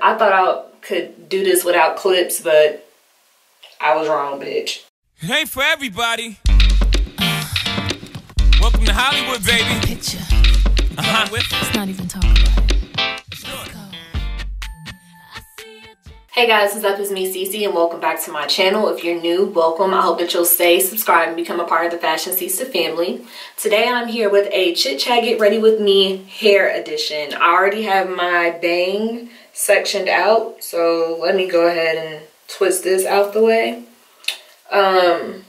I thought I could do this without clips, but I was wrong, bitch. It ain't for everybody. Welcome to Hollywood, baby. Picture. Let's not even talk about it. Let's go. Hey guys, what's up? It's me, Cece, and welcome back to my channel. If you're new, welcome. I hope that you'll stay, subscribe, and become a part of the Fashionceesta family. Today I'm here with a Chit Chat Get Ready With Me hair edition. I already have my bang sectioned out, so let me go ahead and twist this out the way. As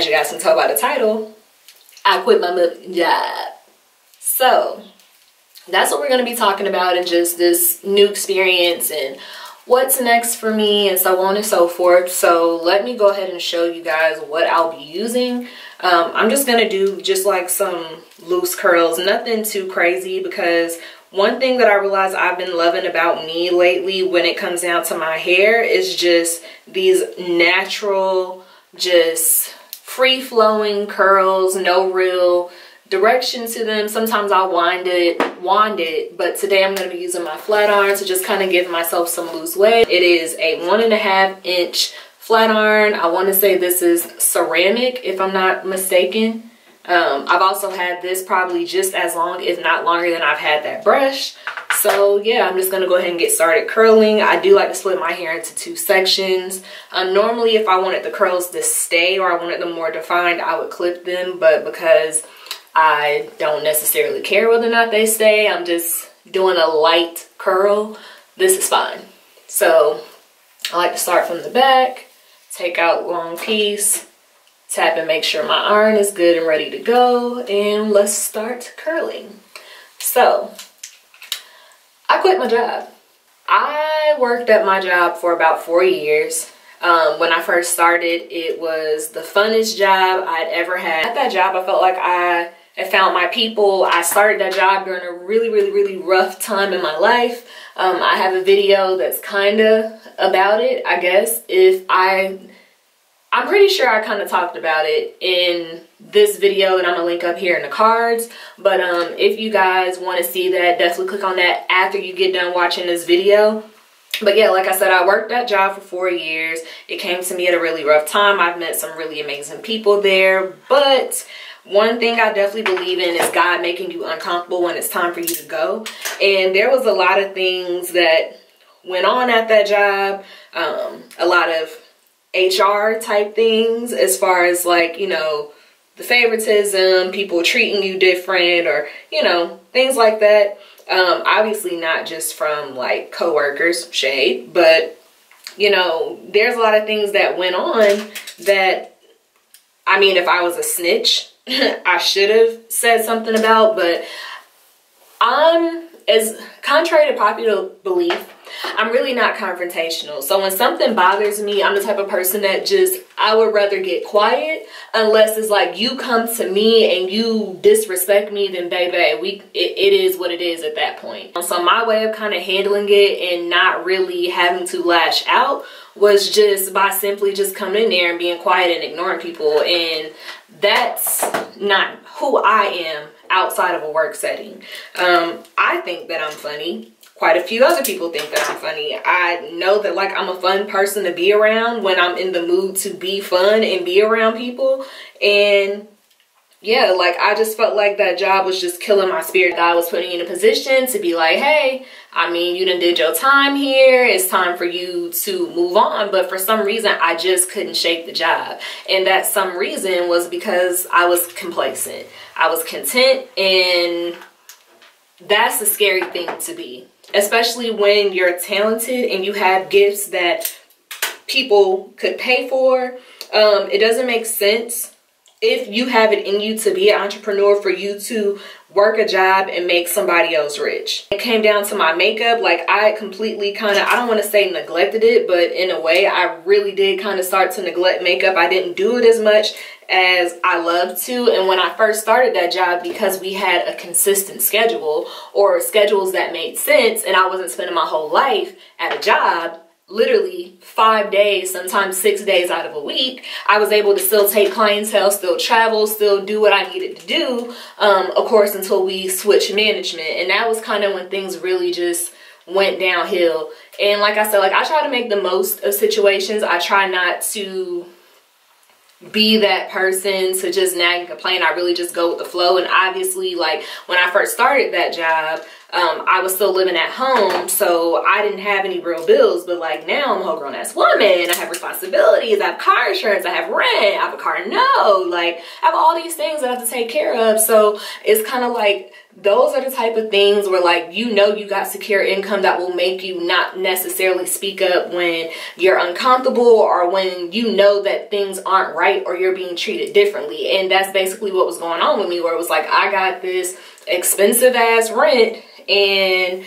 you guys can tell by the title, I quit my job. So that's what we're going to be talking about, and just this new experience and what's next for me and so on and so forth. So let me go ahead and show you guys what I'll be using. I'm just going to do just like some loose curls, nothing too crazy, because one thing that I realized I've been loving about me lately when it comes down to my hair is just these natural, just free-flowing curls, no real direction to them. Sometimes I'll wand it, but today I'm going to be using my flat iron to just kind of give myself some loose weight. It is a 1.5 inch flat iron. I want to say this is ceramic, if I'm not mistaken. I've also had this probably just as long, if not longer, than I've had that brush. So yeah, I'm just going to go ahead and get started curling. I do like to split my hair into two sections. Normally if I wanted the curls to stay or I wanted them more defined, I would clip them, but because I don't necessarily care whether or not they stay, I'm just doing a light curl, this is fine. So I like to start from the back, take out long piece, tap and make sure my iron is good and ready to go, and let's start curling. So I quit my job. I worked at my job for about 4 years. When I first started, it was the funnest job I'd ever had. At that job, I felt like I had found my people. I started that job during a really rough time in my life. I have a video that's kind of about it, I guess. I'm pretty sure I kind of talked about it in this video that I'm gonna link up here in the cards. But if you guys want to see that, definitely click on that after you get done watching this video. But yeah, like I said, I worked that job for 4 years. It came to me at a really rough time. I've met some really amazing people there. But one thing I definitely believe in is God making you uncomfortable when it's time for you to go. And there was a lot of things that went on at that job. A lot of HR type things, as far as like, you know, the favoritism, people treating you different, or, you know, things like that. Obviously not just from like coworkers, shade, but you know, there's a lot of things that went on that, I mean, if I was a snitch, I should have said something about. But I'm, as contrary to popular belief, I'm really not confrontational. So when something bothers me, I'm the type of person that just, I would rather get quiet, unless it's like you come to me and you disrespect me, then baby, it is what it is at that point. So my way of kind of handling it and not really having to lash out was just by simply just coming in there and being quiet and ignoring people. And that's not who I am outside of a work setting. I think that I'm funny. Quite a few other people think that I'm funny. I know that like I'm a fun person to be around when I'm in the mood to be fun and be around people. And yeah, like I just felt like that job was just killing my spirit. God was putting me in a position to be like, hey, I mean, you done did your time here. It's time for you to move on. But for some reason, I just couldn't shake the job. And that some reason was because I was complacent. I was content, and that's a scary thing to be. Especially when you're talented and you have gifts that people could pay for. It doesn't make sense, if you have it in you to be an entrepreneur, for you to work a job and make somebody else rich. It came down to my makeup. Like I completely kind of, I don't want to say neglected it, but in a way I really did kind of start to neglect makeup. I didn't do it as much as I love to. And when I first started that job, because we had a consistent schedule, or schedules that made sense, and I wasn't spending my whole life at a job, literally 5 days, sometimes 6 days out of a week, I was able to still take clientele, still travel, still do what I needed to do, of course, until we switched management. And that was kind of when things really just went downhill. And like I said, like I try to make the most of situations. I try not to be that person to just nag and complain. I really just go with the flow. And obviously, like when I first started that job, I was still living at home, so I didn't have any real bills. But like now I'm a whole grown ass woman. I have responsibilities. I have car insurance. I have rent. I have a car note. Like I have all these things that I have to take care of. So it's kind of like those are the type of things where like you know you got secure income that will make you not necessarily speak up when you're uncomfortable or when you know that things aren't right or you're being treated differently. And that's basically what was going on with me, where it was like I got this expensive ass rent and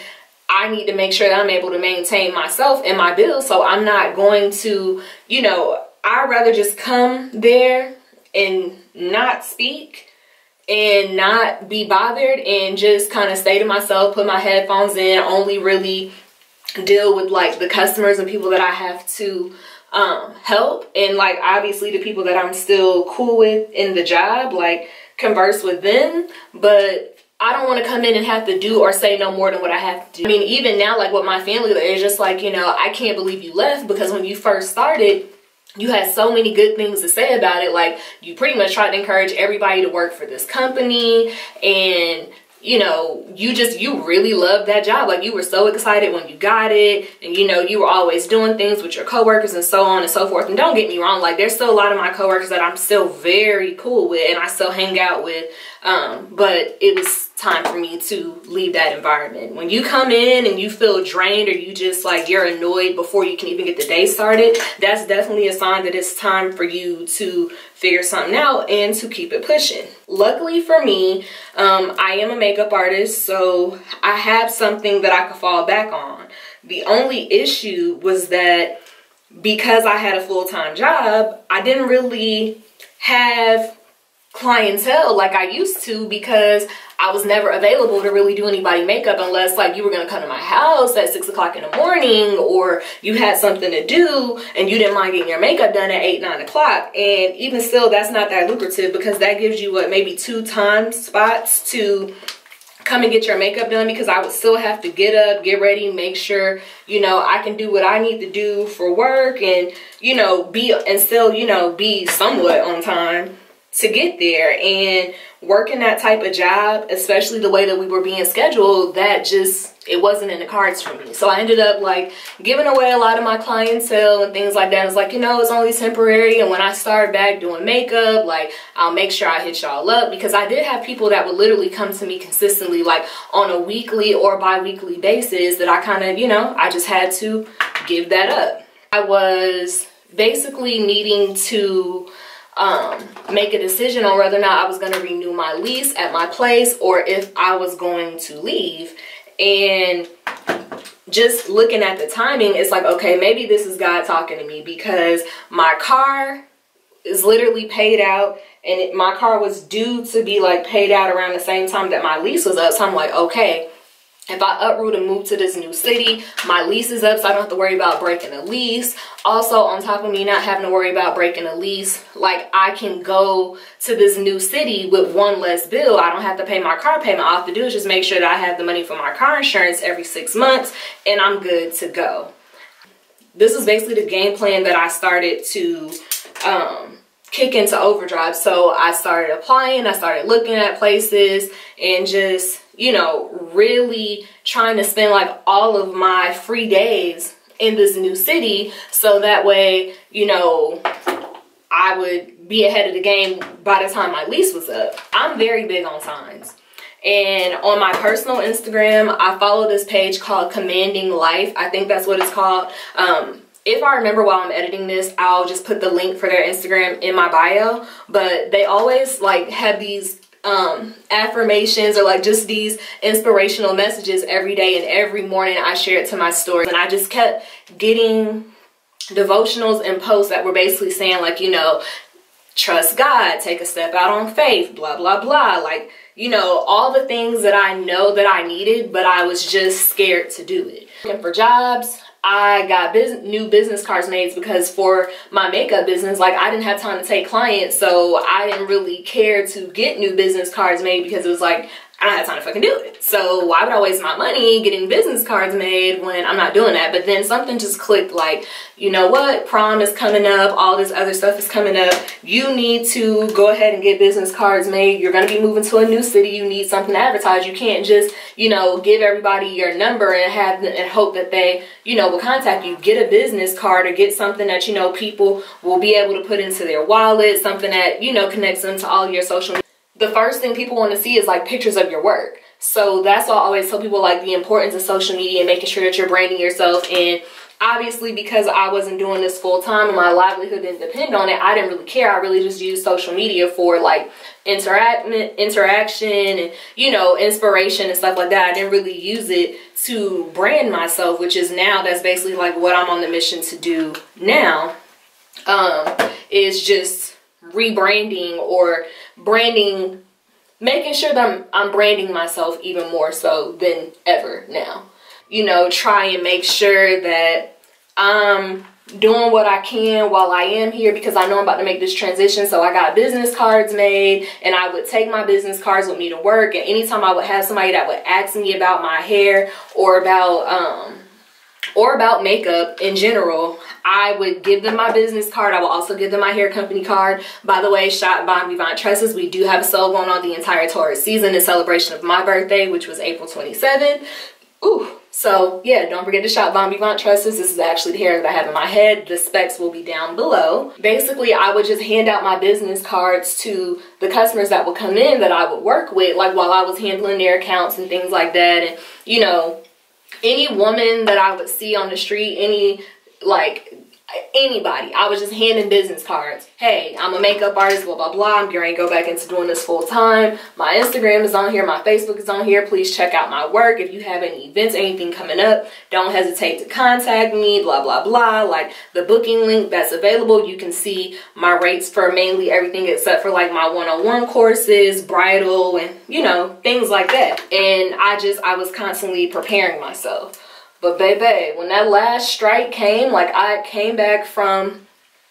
I need to make sure that I'm able to maintain myself and my bills. So I'm not going to, you know, I'd rather just come there and not speak and not be bothered and just kind of stay to myself, put my headphones in, only really deal with like the customers and people that I have to help. And like obviously the people that I'm still cool with in the job, like converse with them, but I don't want to come in and have to do or say no more than what I have to do. I mean, even now, like with my family, it's just like, you know, I can't believe you left, because when you first started, you had so many good things to say about it. Like you pretty much tried to encourage everybody to work for this company, and you know, you really loved that job. Like you were so excited when you got it, and you know, you were always doing things with your coworkers and so on and so forth. And don't get me wrong, like there's still a lot of my coworkers that I'm still very cool with and I still hang out with, but it was time for me to leave that environment. When you come in and you feel drained, or you just like you're annoyed before you can even get the day started, that's definitely a sign that it's time for you to figure something out and to keep it pushing. Luckily for me, I am a makeup artist, so I have something that I could fall back on. The only issue was that because I had a full-time job, I didn't really have clientele like I used to, because I was never available to really do anybody makeup unless like you were gonna come to my house at 6 o'clock in the morning, or you had something to do and you didn't mind getting your makeup done at 8, 9 o'clock. And even still, that's not that lucrative, because that gives you what, maybe 2 time spots to come and get your makeup done, because I would still have to get up, get ready, make sure, you know, I can do what I need to do for work, and you know, still, you know, be somewhat on time to get there. And working that type of job, especially the way that we were being scheduled, that just, it wasn't in the cards for me. So I ended up like giving away a lot of my clientele and things like that. It's like, you know, it's only temporary, and when I start back doing makeup, like I'll make sure I hit y'all up, because I did have people that would literally come to me consistently, like on a weekly or bi-weekly basis, that I kind of, you know, I just had to give that up. I was basically needing to make a decision on whether or not I was going to renew my lease at my place, or if I was going to leave. And just looking at the timing, it's like, okay, maybe this is God talking to me, because my car is literally paid out, and my car was due to be like paid out around the same time that my lease was up. So I'm like, okay, if I uproot and move to this new city, my lease is up, so I don't have to worry about breaking a lease. Also, on top of me not having to worry about breaking a lease, like I can go to this new city with one less bill. I don't have to pay my car payment. All I have to do is just make sure that I have the money for my car insurance every 6 months, and I'm good to go. This is basically the game plan that I started to kick into overdrive. So I started applying, I started looking at places, and just, you know, really trying to spend like all of my free days in this new city, so that way, you know, I would be ahead of the game by the time my lease was up. I'm very big on signs. And on my personal Instagram, I follow this page called Commanding Life. I think that's what it's called. If I remember while I'm editing this, I'll just put the link for their Instagram in my bio. But they always like have these affirmations, or like just these inspirational messages every day, and every morning I share it to my story. And I just kept getting devotionals and posts that were basically saying like, you know, trust God, take a step out on faith, blah blah blah, like, you know, all the things that I know that I needed, but I was just scared to do it. Looking for jobs, I got new business cards made, because for my makeup business, like I didn't have time to take clients, so I didn't really care to get new business cards made, because it was like I don't have time to fucking do it. So why would I waste my money getting business cards made when I'm not doing that? But then something just clicked, like, you know what, prom is coming up, all this other stuff is coming up, you need to go ahead and get business cards made. You're going to be moving to a new city, you need something to advertise. You can't just, you know, give everybody your number and have and hope that they, you know, will contact you. Get a business card or get something that, you know, people will be able to put into their wallet, something that, you know, connects them to all your social media. The first thing people want to see is like pictures of your work. So that's why I always tell people, like, the importance of social media and making sure that you're branding yourself. And obviously, because I wasn't doing this full time and my livelihood didn't depend on it, I didn't really care. I really just used social media for like interaction and, you know, inspiration and stuff like that. I didn't really use it to brand myself, which is now, that's basically like what I'm on the mission to do now, is just rebranding or branding, making sure that I'm branding myself even more so than ever now. You know, try and make sure that I'm doing what I can while I am here, because I know I'm about to make this transition. So I got business cards made, and I would take my business cards with me to work, and anytime I would have somebody that would ask me about my hair or about makeup in general, I would give them my business card. I will also give them my hair company card. By the way, Shop Bon Vivant Tresses, we do have a sale going on the entire Taurus season in celebration of my birthday, which was April 27th. Ooh, so yeah, don't forget to shop Bon Vivant Tresses. This is actually the hair that I have in my head. The specs will be down below. Basically, I would just hand out my business cards to the customers that would come in that I would work with, like while I was handling their accounts and things like that. And, you know, any woman that I would see on the street, anybody, I was just handing business cards. Hey, I'm a makeup artist, blah, blah, blah. I'm going to go back into doing this full time. My Instagram is on here. My Facebook is on here. Please check out my work. If you have any events, anything coming up, don't hesitate to contact me, blah, blah, blah. Like the booking link that's available, you can see my rates for mainly everything except for like my one-on-one courses, bridal, and, you know, things like that. And I was constantly preparing myself. But baby, when that last strike came, like I came back from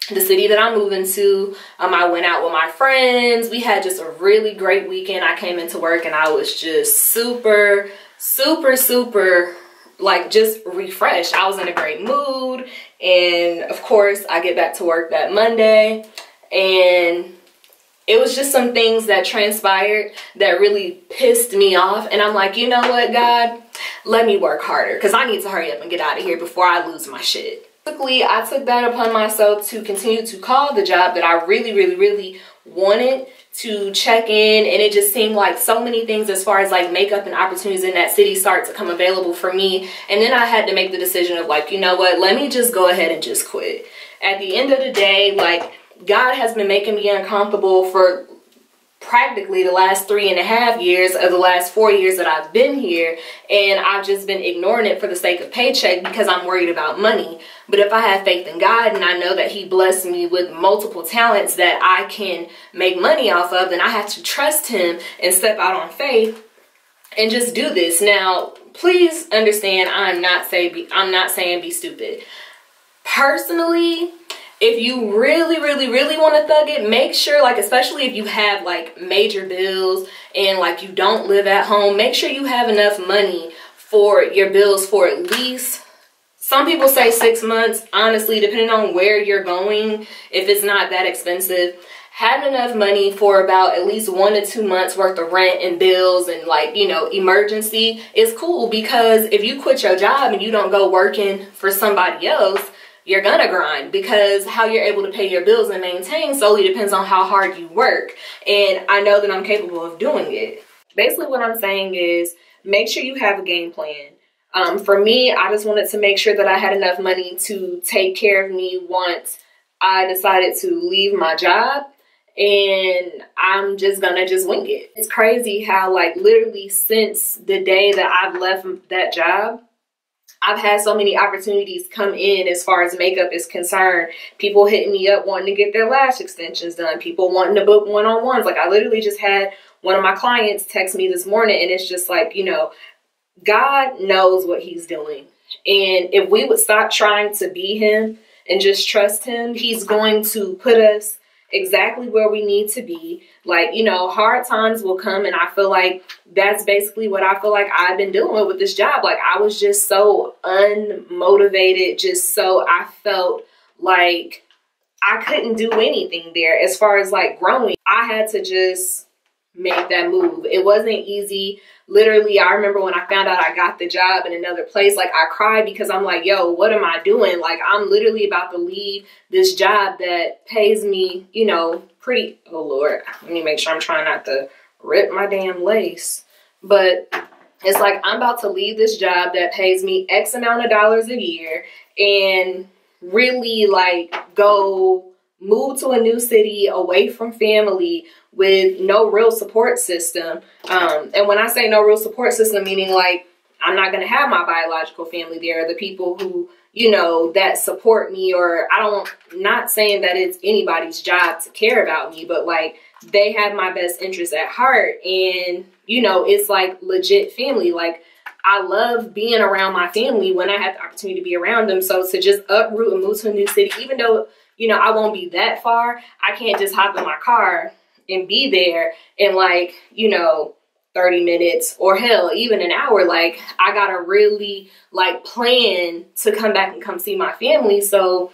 the city that I'm moving to, I went out with my friends. We had just a really great weekend. I came into work and I was just super, like just refreshed. I was in a great mood. And of course, I get back to work that Monday, and it was just some things that transpired that really pissed me off. And I'm like, you know what, God, let me work harder, because I need to hurry up and get out of here before I lose my shit. Basically, I took that upon myself to continue to call the job that I really wanted to check in. And it just seemed like so many things as far as like makeup and opportunities in that city start to come available for me. And then I had to make the decision of like, you know what, let me just go ahead and just quit. At the end of the day, like, God has been making me uncomfortable for practically the last 3.5 years of the last 4 years that I've been here, and I've just been ignoring it for the sake of paycheck because I'm worried about money. But if I have faith in God and I know that He blessed me with multiple talents that I can make money off of, then I have to trust Him and step out on faith and just do this. Now, please understand, I'm not saying be stupid. Personally, if you really want to thug it, make sure, like, especially if you have like major bills and like you don't live at home, make sure you have enough money for your bills for at least, some people say 6 months. Honestly, depending on where you're going, if it's not that expensive, have enough money for about at least 1 to 2 months worth of rent and bills, and like, you know, emergency is cool, because if you quit your job and you don't go working for somebody else, you're gonna grind, because how you're able to pay your bills and maintain solely depends on how hard you work. And I know that I'm capable of doing it. Basically what I'm saying is, make sure you have a game plan. For me, I just wanted to make sure that I had enough money to take care of me once I decided to leave my job, and I'm just gonna wing it. It's crazy how, like, literally since the day that I've left that job, I've had so many opportunities come in as far as makeup is concerned. People hitting me up wanting to get their lash extensions done. People wanting to book one-on-ones. Like, I literally just had one of my clients text me this morning, and it's just like, you know, God knows what He's doing. And if we would stop trying to be Him and just trust Him, He's going to put us exactly where we need to be. Like, you know, hard times will come, and I feel like that's basically what I feel like I've been doing with this job. Like, I was just so unmotivated, just so I felt like I couldn't do anything there as far as like growing. I had to just make that move. It wasn't easy. Literally, I remember when I found out I got the job in another place, like I cried because I'm like, yo, what am I doing? Like, I'm literally about to leave this job that pays me, you know, pretty, oh Lord, let me make sure I'm trying not to rip my damn lace. But it's like, I'm about to leave this job that pays me X amount of dollars a year and really like go move to a new city away from family with no real support system. And when I say no real support system, meaning like I'm not going to have my biological family there, the people who, you know, that support me, or not saying that it's anybody's job to care about me, but like they have my best interests at heart. And, you know, it's like legit family. Like, I love being around my family when I have the opportunity to be around them. So to just uproot and move to a new city, even though, you know, I won't be that far, I can't just hop in my car and be there in like, you know, 30 minutes or hell, even an hour. Like, I gotta really like plan to come back and come see my family. So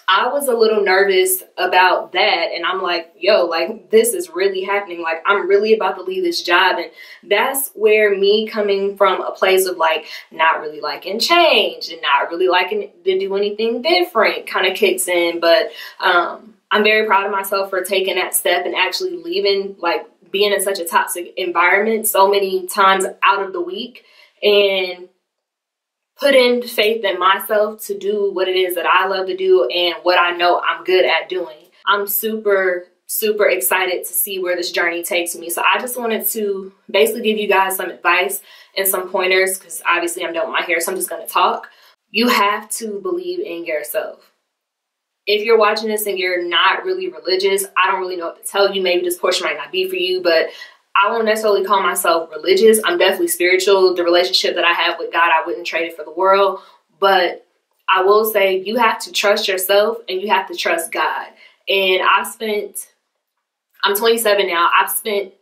I was a little nervous about that, and I'm like, yo, like, this is really happening. Like, I'm really about to leave this job. And that's where me coming from a place of like not really liking change and not really liking to do anything different kind of kicks in. But I'm very proud of myself for taking that step and actually leaving, like being in such a toxic environment so many times out of the week, and put in faith in myself to do what it is that I love to do and what I know I'm good at doing. I'm super, super excited to see where this journey takes me. So I just wanted to basically give you guys some advice and some pointers, because obviously I'm done with my hair, so I'm just going to talk. You have to believe in yourself. If you're watching this and you're not really religious, I don't really know what to tell you. Maybe this portion might not be for you, but I won't necessarily call myself religious. I'm definitely spiritual. The relationship that I have with God, I wouldn't trade it for the world. But I will say you have to trust yourself and you have to trust God. And I'm 27 now. I've spent,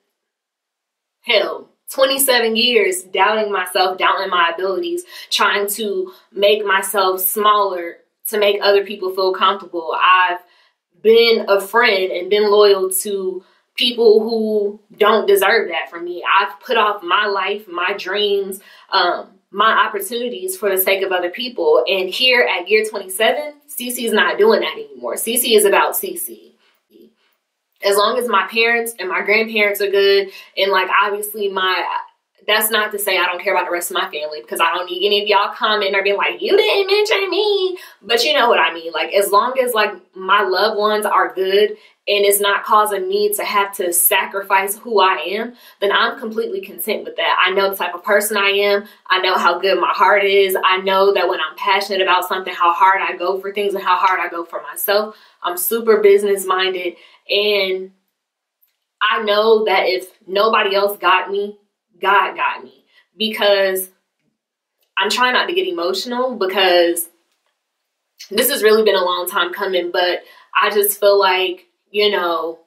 27 years doubting myself, doubting my abilities, trying to make myself smaller to make other people feel comfortable. I've been a friend and been loyal to people who don't deserve that from me. I've put off my life, my dreams, my opportunities for the sake of other people. And here at year 27, CC is not doing that anymore. CC is about CC. As long as my parents and my grandparents are good, and like obviously that's not to say I don't care about the rest of my family, because I don't need any of y'all comment or being like, you didn't mention me. But you know what I mean? Like, as long as like my loved ones are good and it's not causing me to have to sacrifice who I am, then I'm completely content with that. I know the type of person I am. I know how good my heart is. I know that when I'm passionate about something, how hard I go for things and how hard I go for myself. I'm super business minded, and I know that if nobody else got me, God got me. Because I'm trying not to get emotional, because this has really been a long time coming, but I just feel like, you know,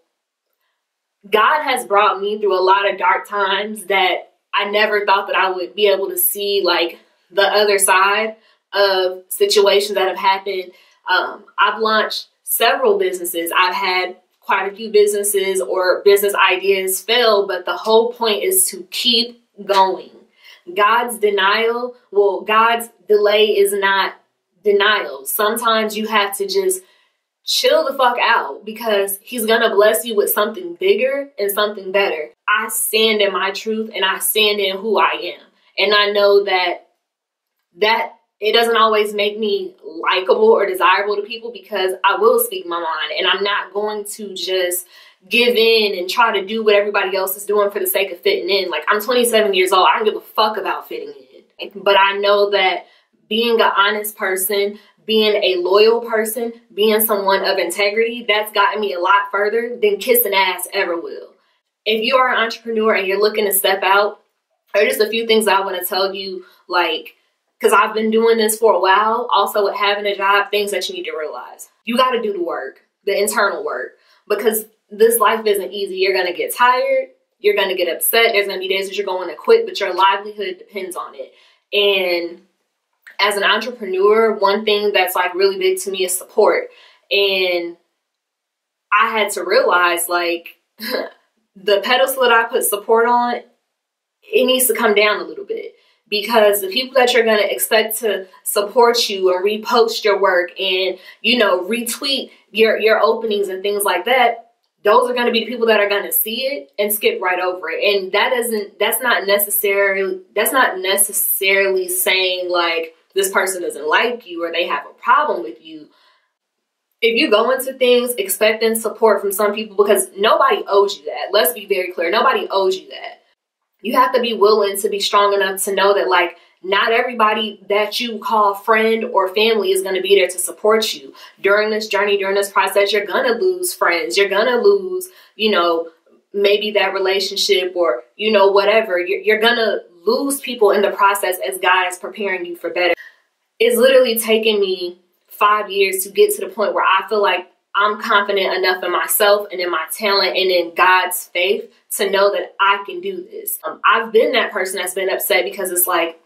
God has brought me through a lot of dark times that I never thought that I would be able to see, like, the other side of situations that have happened. I've launched several businesses. I've had quite a few businesses or business ideas fail, but the whole point is to keep going. God's delay is not denial. Sometimes you have to just chill the fuck out, because he's gonna bless you with something bigger and something better. I stand in my truth and I stand in who I am. And I know that it doesn't always make me likable or desirable to people, because I will speak my mind, and I'm not going to just give in and try to do what everybody else is doing for the sake of fitting in. Like, I'm 27 years old. I don't give a fuck about fitting in. But I know that being an honest person, being a loyal person, being someone of integrity, that's gotten me a lot further than kissing ass ever will. If you are an entrepreneur and you're looking to step out, there are just a few things I want to tell you, like, because I've been doing this for a while, also with having a job, things that you need to realize. You got to do the work, the internal work. because this life isn't easy. You're going to get tired. You're going to get upset. There's going to be days that you're going to quit, but your livelihood depends on it. And as an entrepreneur, one thing that's like really big to me is support. And I had to realize, like, the pedestal that I put support on, it needs to come down a little bit, because the people that you're going to expect to support you and repost your work and, you know, retweet your openings and things like that, those are going to be the people that are going to see it and skip right over it. And that's not necessarily saying like this person doesn't like you or they have a problem with you. If you go into things expecting support from some people, because nobody owes you that. Let's be very clear. Nobody owes you that. You have to be willing to be strong enough to know that, like, not everybody that you call friend or family is going to be there to support you during this journey, during this process. You're going to lose friends. You're going to lose, you know, maybe that relationship or, you know, whatever. You're going to lose people in the process as God is preparing you for better. It's literally taken me 5 years to get to the point where I feel like I'm confident enough in myself and in my talent and in God's faith to know that I can do this. I've been that person that's been upset because it's like,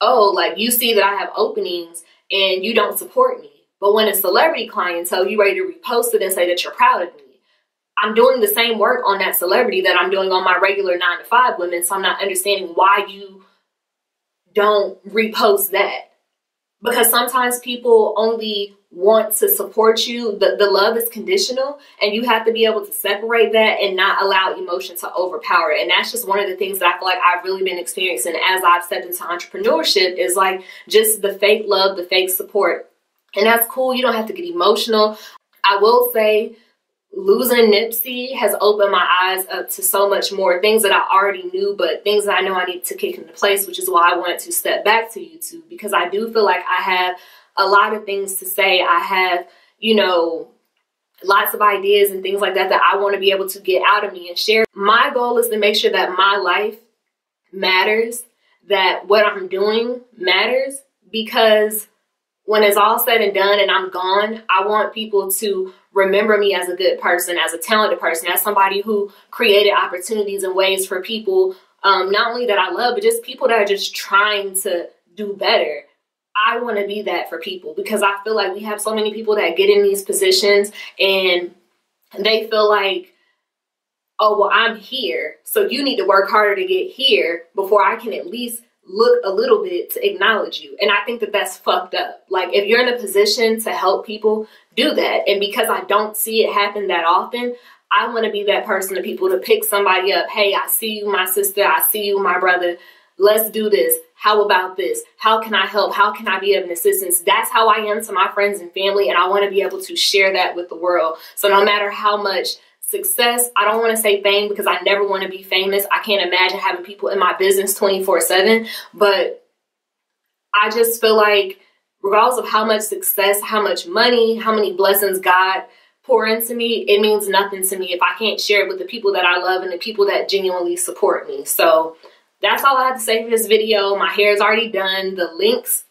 oh, like, you see that I have openings and you don't support me. But when a celebrity client tells you ready to repost it and say that you're proud of me, I'm doing the same work on that celebrity that I'm doing on my regular 9-to-5 women. So I'm not understanding why you don't repost that. Because sometimes people only want to support you. The love is conditional, and you have to be able to separate that and not allow emotion to overpower it. And that's just one of the things that I feel like I've really been experiencing as I've stepped into entrepreneurship, is like just the fake love, the fake support. And that's cool. You don't have to get emotional. I will say losing Nipsey has opened my eyes up to so much more things that I already knew, but things that I know I need to kick into place, which is why I wanted to step back to YouTube, because I do feel like I have a lot of things to say. I have, you know, lots of ideas and things like that that I want to be able to get out of me and share. My goal is to make sure that my life matters, that what I'm doing matters, because when it's all said and done and I'm gone, I want people to remember me as a good person, as a talented person, as somebody who created opportunities and ways for people, not only that I love, but just people that are just trying to do better. I want to be that for people, because I feel like we have so many people that get in these positions and they feel like, oh, well, I'm here, so you need to work harder to get here before I can at least look a little bit to acknowledge you. And I think that that's fucked up. Like, if you're in a position to help people, do that. And because I don't see it happen that often, I want to be that person to people to pick somebody up. Hey, I see you, my sister. I see you, my brother. Let's do this. How about this? How can I help? How can I be of an assistance? That's how I am to my friends and family. And I want to be able to share that with the world. So no matter how much success, I don't want to say fame, because I never want to be famous. I can't imagine having people in my business 24/7. But I just feel like regardless of how much success, how much money, how many blessings God pour into me, it means nothing to me if I can't share it with the people that I love and the people that genuinely support me. So that's all I have to say for this video. My hair is already done. The links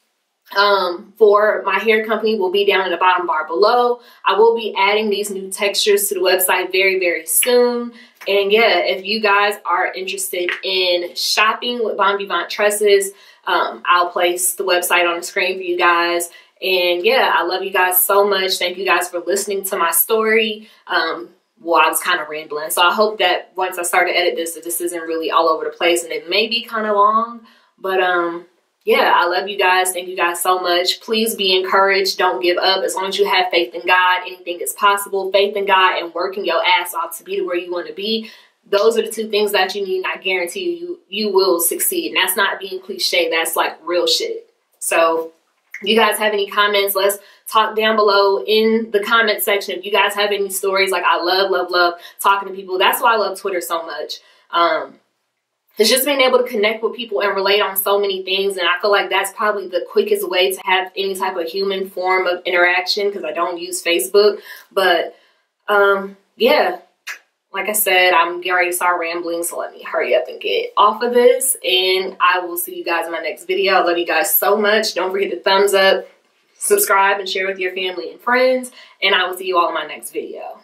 for my hair company will be down in the bottom bar below. I will be adding these new textures to the website very, very soon. And yeah, if you guys are interested in shopping with Bon Vivant tresses, I'll place the website on the screen for you guys. And yeah, I love you guys so much. Thank you guys for listening to my story. Well, I was kind of rambling. So I hope that once I start to edit this, that this isn't really all over the place, and it may be kind of long. But yeah, I love you guys. Thank you guys so much. Please be encouraged. Don't give up. As long as you have faith in God, anything is possible. Faith in God and working your ass off to be to where you want to be. Those are the two things that you need, and I guarantee you will succeed. And that's not being cliche. That's like real shit. So if you guys have any comments, let's talk down below in the comment section. If you guys have any stories, like, I love talking to people. That's why I love Twitter so much. It's just being able to connect with people and relate on so many things. And I feel like that's probably the quickest way to have any type of human form of interaction, because I don't use Facebook. But yeah, like I said, I'm getting ready to start rambling, so let me hurry up and get off of this. And I will see you guys in my next video. I love you guys so much. Don't forget to thumbs up, subscribe, and share with your family and friends. And I will see you all in my next video.